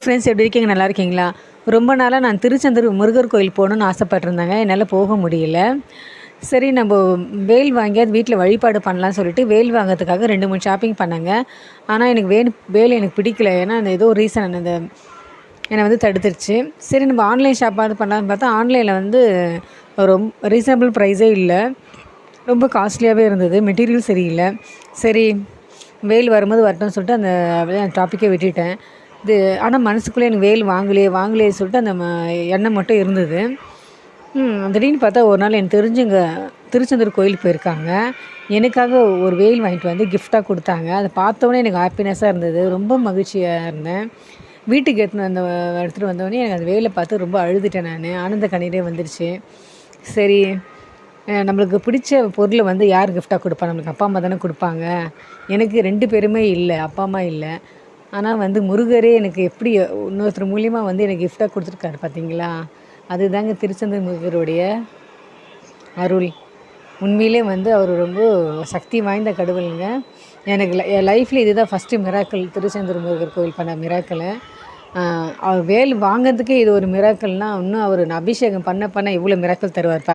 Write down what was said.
Hi friends, எப்படி இருக்கீங்க? நல்லா இருக்கீங்களா? ரொம்ப நாளாக நான் திருச்செந்தூர் முருகர் கோயில் போகணுன்னு ஆசைப்பட்டிருந்தேங்க. என்னால் போக முடியல. சரி, நம்ம வேல் வாங்கி அது வீட்டில் வழிபாடு பண்ணலான்னு சொல்லிட்டு வேல் வாங்கிறதுக்காக 2, 3 ஷாப்பிங் பண்ணேங்க. ஆனால் எனக்கு வேல் எனக்கு பிடிக்கல. ஏன்னா அந்த ஏதோ ஒரு ரீசன் அந்த என்னை வந்து தடுத்துருச்சு. சரி, நம்ம ஆன்லைன் ஷாப்பாவது பண்ணலான்னு பார்த்தா ஆன்லைனில் வந்து ரீசனபிள் ப்ரைஸே இல்லை. ரொம்ப காஸ்ட்லியாகவே இருந்தது. மெட்டீரியல் சரியில்லை. சரி, வேல் வரும்போது வரட்டும்னு சொல்லிட்டு அந்த டாப்பிக்கே விட்டுட்டேன். ஆனால் மனசுக்குள்ளே எனக்கு வேல் வாங்கலையே சொல்லிட்டு அந்த எண்ணம் மட்டும் இருந்தது. திடீர்னு பார்த்தா ஒரு நாள் எனக்கு தெரிஞ்சவங்க திருச்செந்தூர் கோயிலுக்கு போயிருக்காங்க. எனக்காக ஒரு வேல் வாங்கிட்டு வந்து கிஃப்டாக கொடுத்தாங்க. அதை பார்த்தோன்னே எனக்கு ஹாப்பினஸ்ஸாக இருந்தது. ரொம்ப மகிழ்ச்சியாக இருந்தேன். வீட்டுக்கு எடுத்துகிட்டு வந்தோடனே எனக்கு அந்த வேலை பார்த்து ரொம்ப அழுதுட்டேன் நான். ஆனந்த கண்ணீரே வந்துடுச்சு. சரி, நம்மளுக்கு பிடிச்ச பொருளை வந்து யார் கிஃப்டாக கொடுப்பா? நம்மளுக்கு அப்பா அம்மா தானே கொடுப்பாங்க. எனக்கு 2 பேருமே இல்லை, அப்பா அம்மா இல்லை. ஆனால் வந்து முருகரே எனக்கு எப்படி இன்னொருத்தர் மூலியமாக வந்து எனக்கு கிஃப்டாக கொடுத்துருக்காரு பார்த்தீங்களா? அதுதாங்க திருச்செந்தூர் முருகருடைய அருள். உண்மையிலே வந்து அவர் ரொம்ப சக்தி வாய்ந்த கடவுளுங்க. எனக்கு என் லைஃப்பில் இதுதான் ஃபஸ்ட்டு மிராக்கிள். திருச்செந்தூர் முருகர் கோவில் பண்ண மிராக்கிளு. அவர் வேல் வாங்கிறதுக்கே இது ஒரு மிராக்கிள்னால், இன்னும் அவர் அபிஷேகம் பண்ண இவ்வளோ மிராக்கிள் தருவார்.